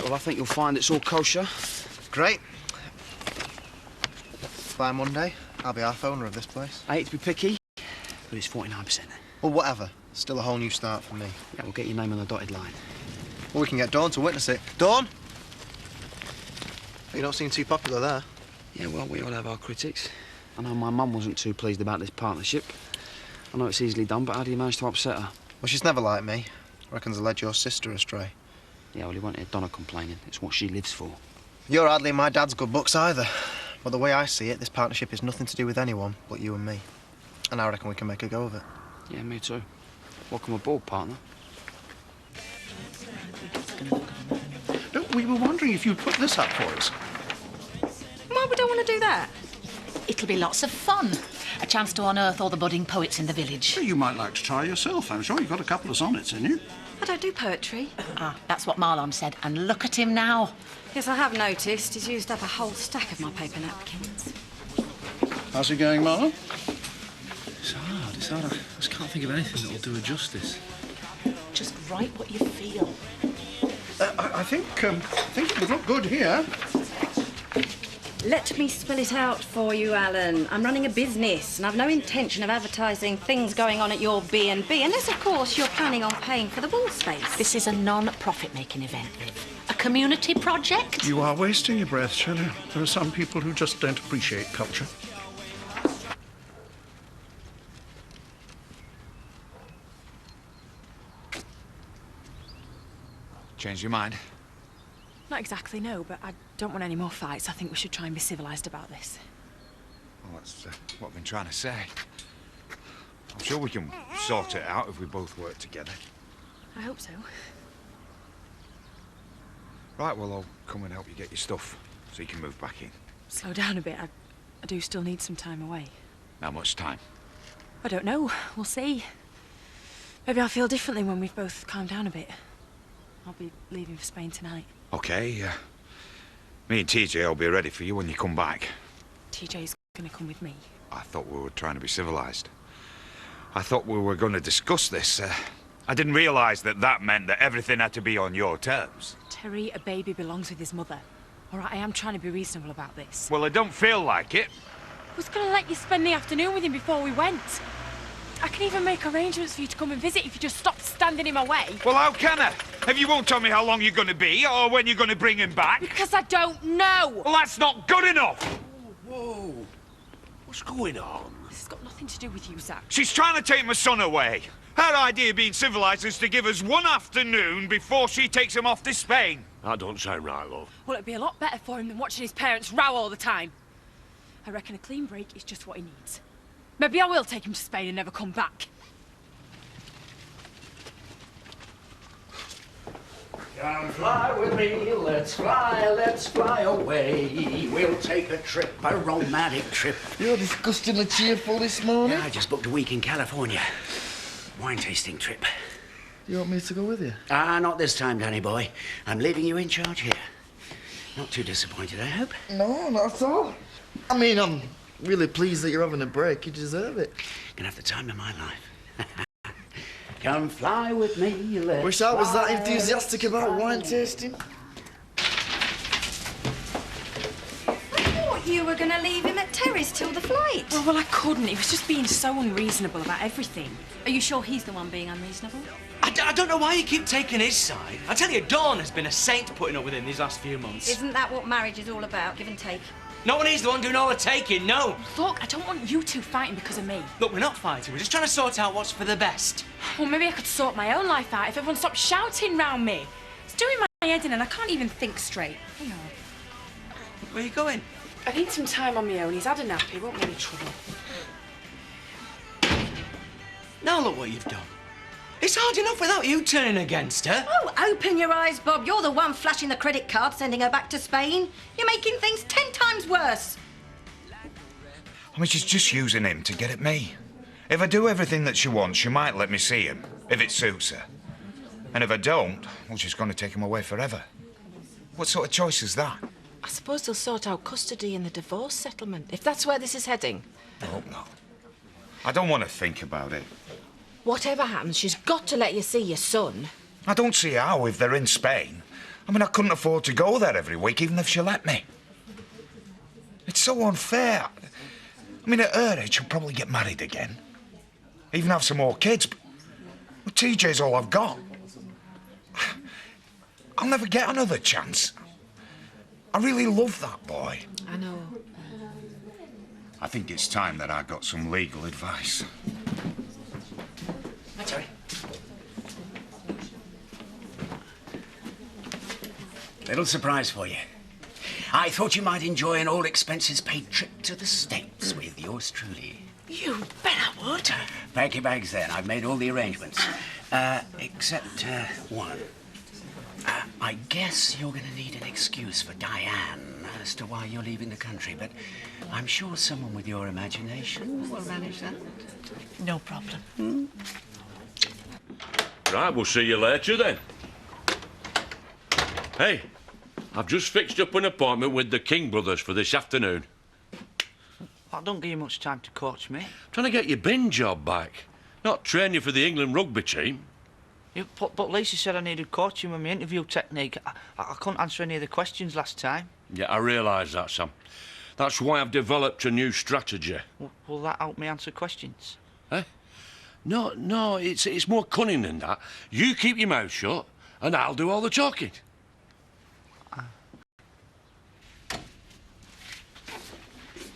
Well, I think you'll find it's all kosher. Great. By Monday, I'll be half owner of this place. I hate to be picky, but it's 49%. Well, whatever. Still a whole new start for me. Yeah, we'll get your name on the dotted line. Well, we can get Dawn to witness it. Dawn? You don't seem too popular there. Yeah, well, we all have our critics. I know my mum wasn't too pleased about this partnership. I know it's easily done, but how do you manage to upset her? Well, she's never like me. Reckons I led your sister astray. Yeah, well, he won't hear Donna complaining. It's what she lives for. You're hardly in my dad's good books either. But the way I see it, this partnership is nothing to do with anyone but you and me. And I reckon we can make a go of it. Yeah, me too. Welcome aboard, partner. We were wondering if you'd put this up for us. Why would I want to do that? It'll be lots of fun. A chance to unearth all the budding poets in the village. Well, you might like to try yourself. I'm sure you've got a couple of sonnets in you. I don't do poetry. Ah, that's what Marlon said. And look at him now. Yes, I have noticed. He's used up a whole stack of my paper napkins. How's it going, Marlon? It's hard. It's hard. I just can't think of anything that will do her justice. Just write what you feel. I think it would look good here. Let me spell it out for you, Alan. I'm running a business and I've no intention of advertising things going on at your B&B, unless, of course, you're planning on paying for the wall space. This is a non-profit-making event, Liv. A community project. You are wasting your breath, Shelley. There are some people who just don't appreciate culture. Changed your mind? Not exactly, no, but I don't want any more fights. I think we should try and be civilised about this. Well, that's what I've been trying to say. I'm sure we can sort it out if we both work together. I hope so. Right, well, I'll come and help you get your stuff so you can move back in. Slow down a bit. I do still need some time away. How much time? I don't know. We'll see. Maybe I'll feel differently when we've both calmed down a bit. I'll be leaving for Spain tonight. OK, me and TJ will be ready for you when you come back. TJ's gonna come with me. I thought we were trying to be civilised. I thought we were going to discuss this. I didn't realise that meant that everything had to be on your terms. Terry, a baby belongs with his mother. All right, I am trying to be reasonable about this. Well, I don't feel like it. I was gonna let you spend the afternoon with him before we went. I can even make arrangements for you to come and visit if you just stop standing in my way. Well, how can I? If you won't tell me how long you're going to be or when you're going to bring him back. Because I don't know. Well, that's not good enough. Whoa. What's going on? This has got nothing to do with you, Zach. She's trying to take my son away. Her idea of being civilised is to give us one afternoon before she takes him off to Spain. That don't sound right, love. Well, it'd be a lot better for him than watching his parents row all the time. I reckon a clean break is just what he needs. Maybe I will take him to Spain and never come back. Come fly with me, let's fly away. We'll take a trip, a romantic trip. You're disgustingly cheerful this morning. Yeah, I just booked a week in California. Wine tasting trip. You want me to go with you? Ah, not this time, Danny boy. I'm leaving you in charge here. Not too disappointed, I hope? No, not at all. I mean, I'm really pleased that you're having a break. You deserve it. Gonna have the time of my life. Come fly with me, let's Wish I was that fly, enthusiastic about wine tasting. I thought you were going to leave him at Terry's till the flight. Oh, well, I couldn't. He was just being so unreasonable about everything. Are you sure he's the one being unreasonable? I don't know why you keep taking his side. I tell you, Dawn has been a saint putting up with him these last few months. Isn't that what marriage is all about, give and take? Not when he's the one doing all the taking, no. Look, I don't want you two fighting because of me. Look, we're not fighting. We're just trying to sort out what's for the best. Well, maybe I could sort my own life out if everyone stopped shouting round me. It's doing my head in and I can't even think straight. Hang on. Where are you going? I need some time on my own. He's had a nap. He won't be any trouble. Now look what you've done. It's hard enough without you turning against her. Oh, open your eyes, Bob. You're the one flashing the credit card, sending her back to Spain. You're making things 10 times worse. I mean, she's just using him to get at me. If I do everything that she wants, she might let me see him, if it suits her. And if I don't, well, she's going to take him away forever. What sort of choice is that? I suppose they'll sort out custody in the divorce settlement, if that's where this is heading. I hope not. I don't want to think about it. Whatever happens, she's got to let you see your son. I don't see how if they're in Spain. I mean, I couldn't afford to go there every week, even if she let me. It's so unfair. I mean, at her age, she'll probably get married again. Even have some more kids. But TJ's all I've got. I'll never get another chance. I really love that boy. I know. I think it's time that I got some legal advice. Hi, Terry. Little surprise for you. I thought you might enjoy an all-expenses-paid trip to the States with yours truly. You bet I would. Pack your bags then. I've made all the arrangements. Except one. I guess you're going to need an excuse for Diane as to why you're leaving the country, but I'm sure someone with your imagination will manage that. No problem. Right, we'll see you later then. Hey, I've just fixed up an appointment with the King brothers for this afternoon. That don't give you much time to coach me. Trying to get your bin job back, not train you for the England rugby team. But Lisa said I needed coaching with my interview technique. I couldn't answer any of the questions last time. Yeah, I realise that, Sam. That's why I've developed a new strategy. Will that help me answer questions? Eh? No, it's more cunning than that. You keep your mouth shut, and I'll do all the talking.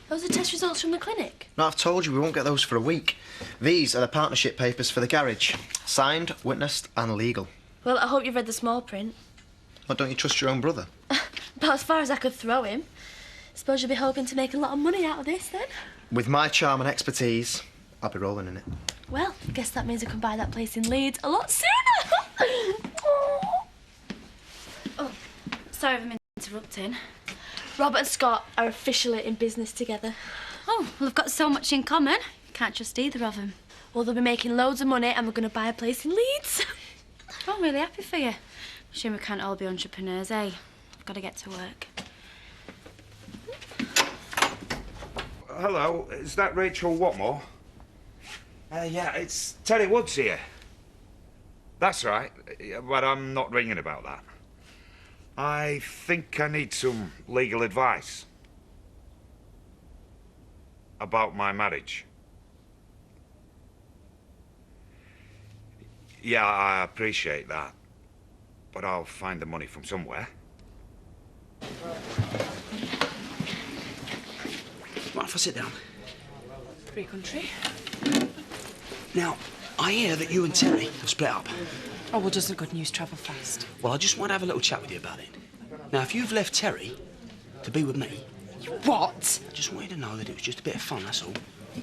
Those are test results from the clinic? No, I've told you we won't get those for a week. These are the partnership papers for the garage. Signed, witnessed and legal. Well, I hope you've read the small print. Well, don't you trust your own brother? About as far as I could throw him. Suppose you'll be hoping to make a lot of money out of this, then? With my charm and expertise, I'll be rolling in it. Well, I guess that means I can buy that place in Leeds a lot sooner. Oh, sorry if I'm interrupting. Robert and Scott are officially in business together. Oh, well, they've got so much in common. Can't trust either of them. Well, they'll be making loads of money and we're going to buy a place in Leeds. Oh, I'm really happy for you. Shame we can't all be entrepreneurs, eh? I've got to get to work. Hello, is that Rachel Watmore? Yeah, it's Terry Woods here. That's right, but I'm not ringing about that. I think I need some legal advice about my marriage. Yeah, I appreciate that, but I'll find the money from somewhere. Right, if I sit down. Free country. Now, I hear that you and Terry have split up. Oh, well, doesn't good news travel fast? Well, I just want to have a little chat with you about it. Now, if you've left Terry to be with me... What? I just want you to know that it was just a bit of fun, that's all.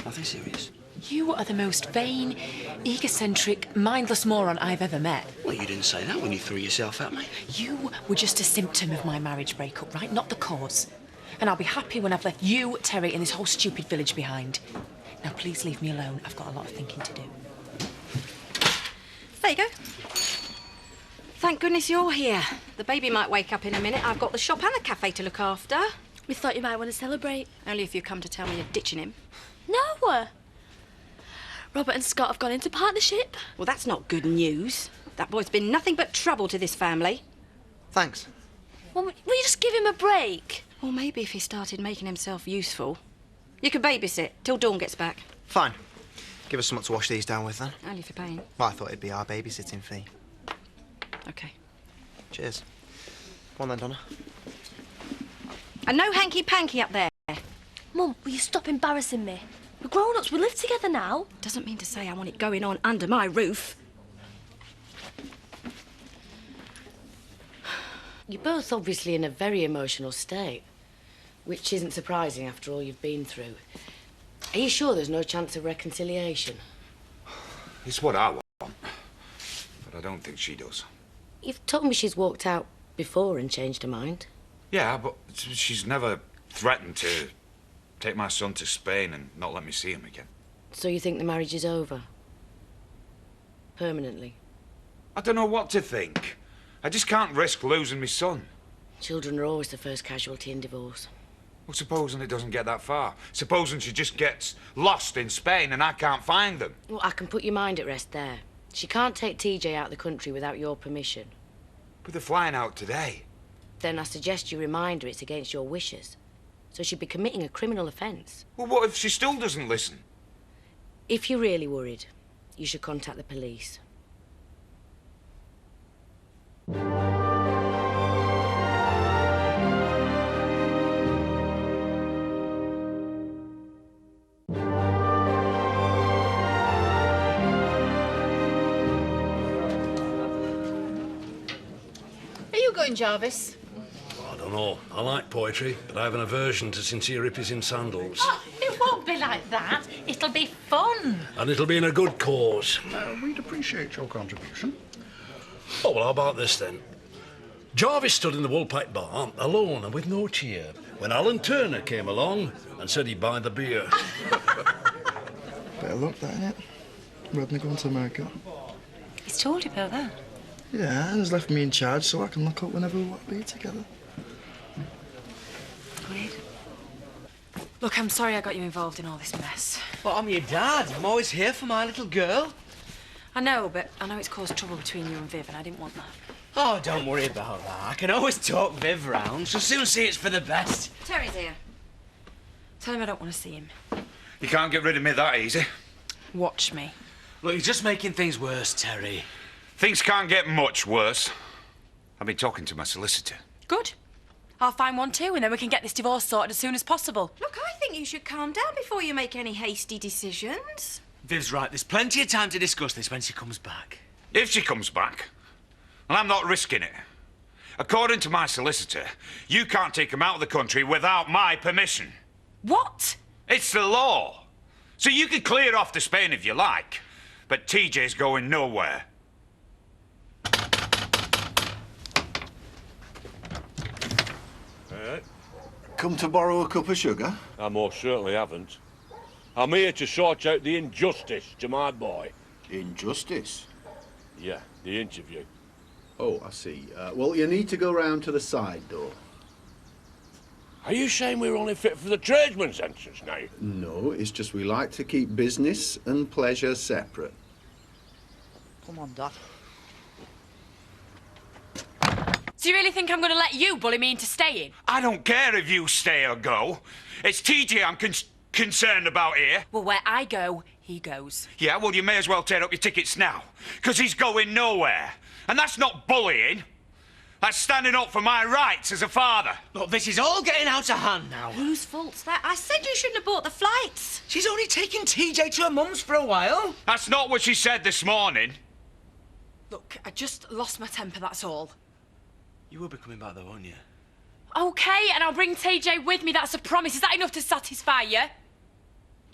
Nothing serious. You are the most vain, egocentric, mindless moron I've ever met. Well, you didn't say that when you threw yourself at me. You were just a symptom of my marriage breakup, right? Not the cause. And I'll be happy when I've left you, Terry, and this whole stupid village behind. Now, please leave me alone. I've got a lot of thinking to do. There you go. Thank goodness you're here. The baby might wake up in a minute. I've got the shop and the cafe to look after. We thought you might want to celebrate. Only if you come to tell me you're ditching him. No. Robert and Scott have gone into partnership. Well, that's not good news. That boy's been nothing but trouble to this family. Thanks. Well, will you just give him a break? Or maybe if he started making himself useful. You could babysit till Dawn gets back. Fine. Give us something to wash these down with, then. Only if you're paying. Well, I thought it'd be our babysitting fee. OK. Cheers. Come on then, Donna. And no hanky-panky up there. Mum, will you stop embarrassing me? We're grown-ups, we live together now. Doesn't mean to say I want it going on under my roof. You're both obviously in a very emotional state, which isn't surprising after all you've been through. Are you sure there's no chance of reconciliation? It's what I want, but I don't think she does. You've told me she's walked out before and changed her mind. Yeah, but she's never threatened to take my son to Spain and not let me see him again. So you think the marriage is over? Permanently? I don't know what to think. I just can't risk losing my son. Children are always the first casualty in divorce. Well, supposing it doesn't get that far. Supposing she just gets lost in Spain and I can't find them. Well, I can put your mind at rest there. She can't take TJ out of the country without your permission. But they're flying out today. Then I suggest you remind her it's against your wishes. So she'd be committing a criminal offence. Well, what if she still doesn't listen? If you're really worried, you should contact the police. Are you going, Jarvis? I don't know. I like poetry, but I have an aversion to sincere hippies in sandals. Oh, it won't be like that. It'll be fun. And it'll be in a good cause. We'd appreciate your contribution. Oh, well, how about this, then? Jarvis stood in the Woolpack bar, alone and with no cheer, when Alan Turner came along and said he'd buy the beer. Better luck, that, innit? Rodney going to America. He's told you about that. Yeah, and has left me in charge so I can look up whenever we want to be together. Great. Look, I'm sorry I got you involved in all this mess. But I'm your dad. I'm always here for my little girl. I know, but I know it's caused trouble between you and Viv, and I didn't want that. Oh, don't worry about that. I can always talk Viv round. She'll soon see it's for the best. Terry's here. Tell him I don't want to see him. You can't get rid of me that easy. Watch me. Look, you're just making things worse, Terry. Things can't get much worse. I've been talking to my solicitor. Good. I'll find one too, and then we can get this divorce sorted as soon as possible. Look, I think you should calm down before you make any hasty decisions. Viv's right. There's plenty of time to discuss this when she comes back. If she comes back, well, I'm not risking it. According to my solicitor, you can't take him out of the country without my permission. What? It's the law. So you can clear off to Spain if you like, but TJ's going nowhere. Come to borrow a cup of sugar? I most certainly haven't. I'm here to sort out the injustice to my boy. Injustice? Yeah, the interview. Oh, I see. Well, you need to go round to the side door. Are you saying we're only fit for the tradesman's entrance now? No, it's just we like to keep business and pleasure separate. Come on, Dad. Do you really think I'm going to let you bully me into staying? I don't care if you stay or go. It's TJ I'm concerned about here. Well, where I go, he goes. Yeah, well, you may as well tear up your tickets now, because he's going nowhere. And that's not bullying. That's standing up for my rights as a father. Look, this is all getting out of hand now. Whose fault's that? I said you shouldn't have bought the flights. She's only taken TJ to her mum's for a while. That's not what she said this morning. Look, I just lost my temper, that's all. You will be coming back, though, won't you? OK, and I'll bring TJ with me, that's a promise. Is that enough to satisfy you?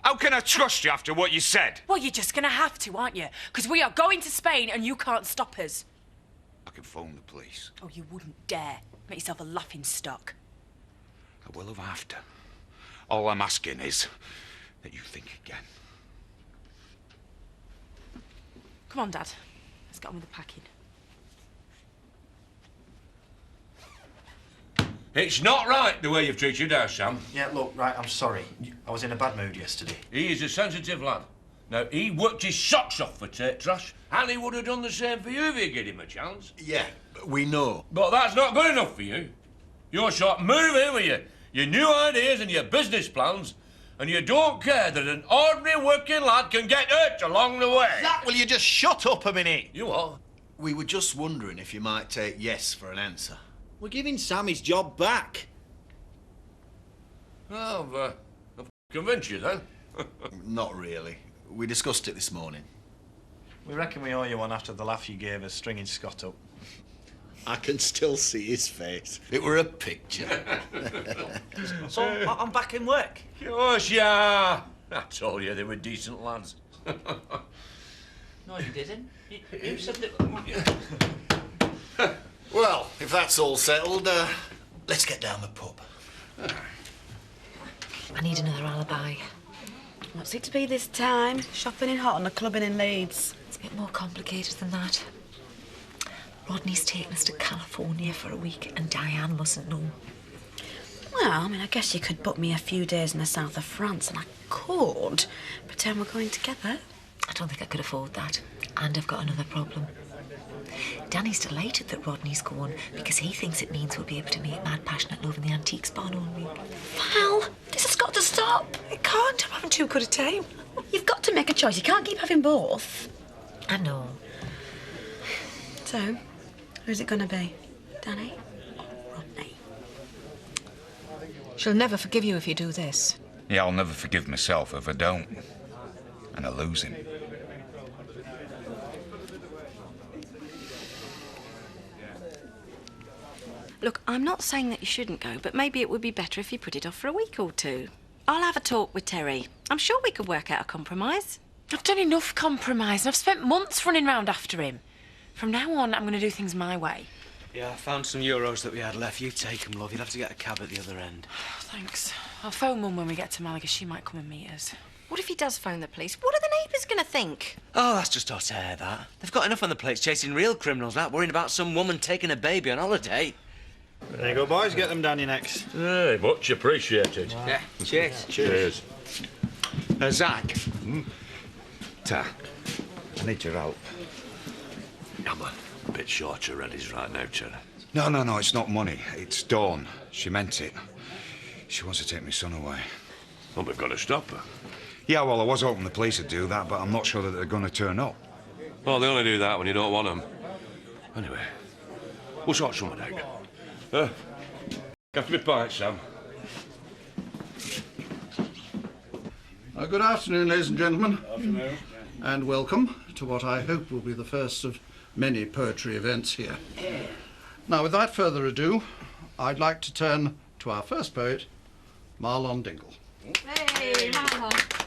How can I trust you after what you said? Well, you're just going to have to, aren't you? Because we are going to Spain and you can't stop us. I can phone the police. Oh, you wouldn't dare. Make yourself a laughing stock. I will have after. All I'm asking is that you think again. Come on, Dad. Let's get on with the packing. It's not right the way you've treated your dad, Sam. Yeah, look, right, I'm sorry. I was in a bad mood yesterday. He is a sensitive lad. Now, he worked his socks off for Tate Trash, and he would have done the same for you if you gave him a chance. Yeah, we know. But that's not good enough for you. You're sort of moving with your new ideas and your business plans, and you don't care that an ordinary working lad can get hurt along the way. Will you just shut up a minute? You are. We were just wondering if you might take yes for an answer. We're giving Sam his job back. Well, I've convinced you then. Not really. We discussed it this morning. We reckon we owe you one after the laugh you gave us stringing Scott up. I can still see his face. It were a picture. So, I'm back in work? Of course, yeah. I told you they were decent lads. No, you didn't. You said that... Well, if that's all settled, let's get down the pub. I need another alibi. What's it to be this time? Shopping in Houghton or clubbing in Leeds? It's a bit more complicated than that. Rodney's taken us to California for a week and Diane mustn't know. Well, I mean, I guess you could book me a few days in the south of France and I could pretend we're going together. I don't think I could afford that. And I've got another problem. Danny's delighted that Rodney's gone because he thinks it means we'll be able to make mad passionate love in the antiques barn all week. Val, this has got to stop. It can't. I'm having too good a time. You've got to make a choice. You can't keep having both. I know. So, who's it going to be? Danny or Rodney? She'll never forgive you if you do this. Yeah, I'll never forgive myself if I don't. And I lose him. Look, I'm not saying that you shouldn't go, but maybe it would be better if you put it off for a week or two. I'll have a talk with Terry. I'm sure we could work out a compromise. I've done enough compromising. I've spent months running round after him. From now on, I'm going to do things my way. Yeah, I found some euros that we had left. You take them, love. You'll have to get a cab at the other end. Thanks. I'll phone Mum when we get to Malaga. She might come and meet us. What if he does phone the police? What are the neighbours going to think? Oh, that's just hot air, that. They've got enough on the plates chasing real criminals, not worrying about some woman taking a baby on holiday. There you go, boys. Get them down your necks. Hey, much appreciated. Yeah, cheers. Cheers. Zach. Ta, I need your help. I'm a bit short of readies right now, Cherry. No, it's not money. It's Dawn. She meant it. She wants to take my son away. Well, we've got to stop her. Yeah, well, I was hoping the police would do that, but I'm not sure that they're going to turn up. Well, they only do that when you don't want them. Anyway, we'll sort something out. Have to be polite, Sam. Good afternoon, ladies and gentlemen. Afternoon. And welcome to what I hope will be the first of many poetry events here. Now, without further ado, I'd like to turn to our first poet, Marlon Dingle. Hey, Marlon.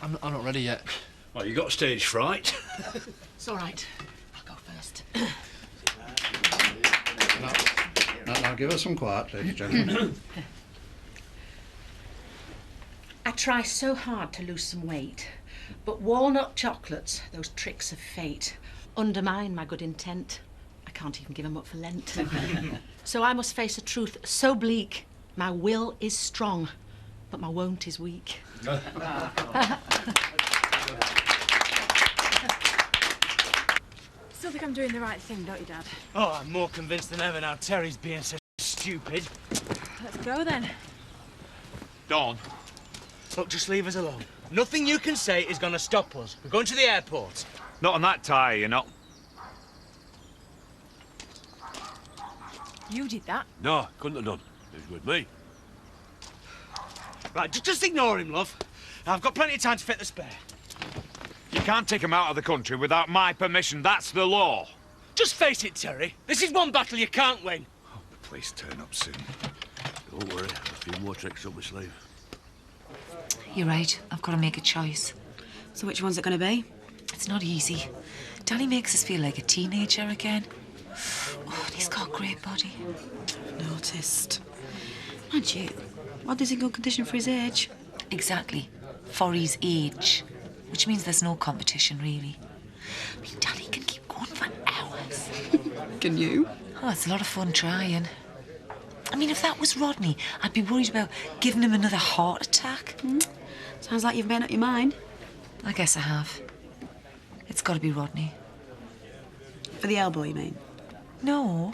I'm not ready yet. Well, you got stage fright. It's all right. I'll go first. Now give us some quiet, ladies and gentlemen. I try so hard to lose some weight, but walnut chocolates, those tricks of fate, undermine my good intent. I can't even give them up for Lent. So I must face a truth so bleak. My will is strong, but my won't is weak. Still think I'm doing the right thing, don't you, Dad? Oh, I'm more convinced than ever now Terry's being so stupid. Let's go, then. Dawn. Look, just leave us alone. Nothing you can say is going to stop us. We're going to the airport. Not on that tyre, you know. You did that. No, couldn't have done. It was with me. Right, just ignore him, love. I've got plenty of time to fit the spare. You can't take him out of the country without my permission. That's the law. Just face it, Terry. This is one battle you can't win. Oh, please turn up soon. Don't worry, a few more tricks up my sleeve. You're right. I've got to make a choice. So which one's it going to be? It's not easy. Danny makes us feel like a teenager again. Oh, and he's got a great body. Noticed. Mind you, Rodney's in good condition for his age. Exactly. For his age. Which means there's no competition, really. I mean, Danny can keep going for hours. Can you? Oh, it's a lot of fun trying. I mean, if that was Rodney, I'd be worried about giving him another heart attack. Sounds like you've made up your mind. I guess I have. It's got to be Rodney. For the elbow, you mean? No.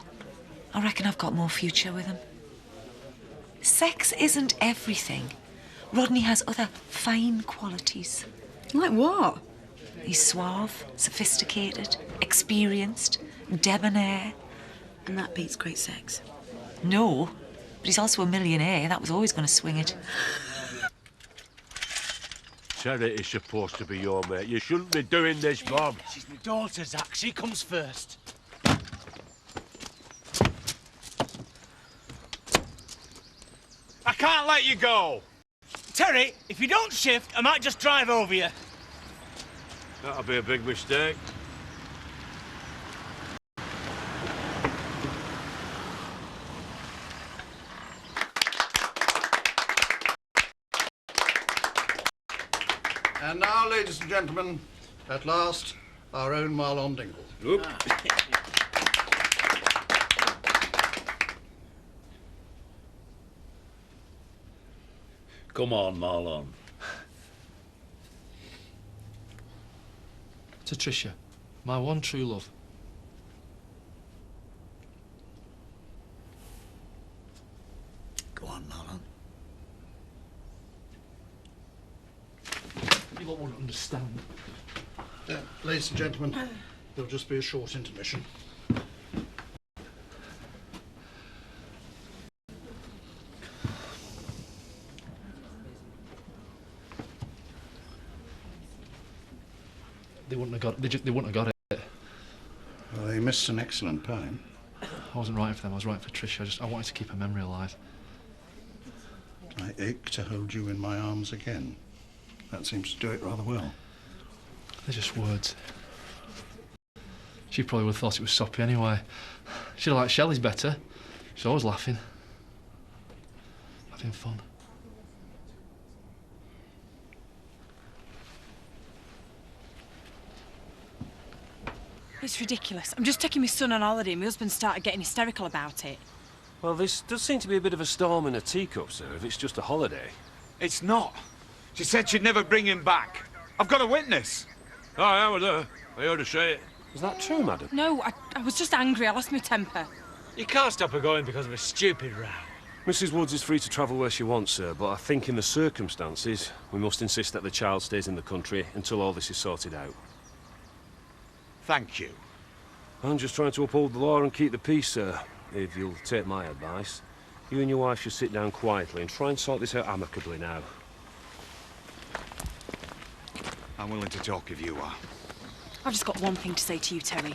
I reckon I've got more future with him. Sex isn't everything. Rodney has other fine qualities. Like what? He's suave, sophisticated, experienced, debonair. And that beats great sex. No, but he's also a millionaire. That was always going to swing it. Terry is supposed to be your mate. You shouldn't be doing this, Bob. She's my daughter, Zach. She comes first. I can't let you go. Terry, if you don't shift, I might just drive over you. That'll be a big mistake. And now, ladies and gentlemen, at last, our own Marlon Dingle. Look. Come on, Marlon. To Tricia, my one true love. Go on, Alan. You lot won't understand. Ladies and gentlemen, there'll just be a short intermission. They wouldn't have got. They wouldn't have got it. Well, they missed an excellent poem. I wasn't writing for them. I was writing for Tricia. I wanted to keep her memory alive. I ache to hold you in my arms again. That seems to do it rather well. They're just words. She probably would have thought it was soppy anyway. She'd have liked Shelley's better. She's always laughing. Having fun. It's ridiculous. I'm just taking my son on holiday and my husband started getting hysterical about it. Well, this does seem to be a bit of a storm in a teacup, sir, if it's just a holiday. It's not. She said she'd never bring him back. I've got a witness. Oh, I was there. I heard her say it. Is that true, madam? No, I was just angry. I lost my temper. You can't stop her going because of a stupid row. Mrs. Woods is free to travel where she wants, sir, but I think in the circumstances, we must insist that the child stays in the country until all this is sorted out. Thank you. I'm just trying to uphold the law and keep the peace, sir. If you'll take my advice, you and your wife should sit down quietly and try and sort this out amicably now. I'm willing to talk if you are. I've just got one thing to say to you, Terry.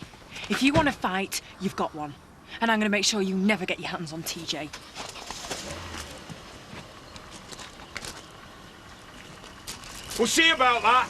If you want to fight, you've got one. And I'm going to make sure you never get your hands on TJ. We'll see about that.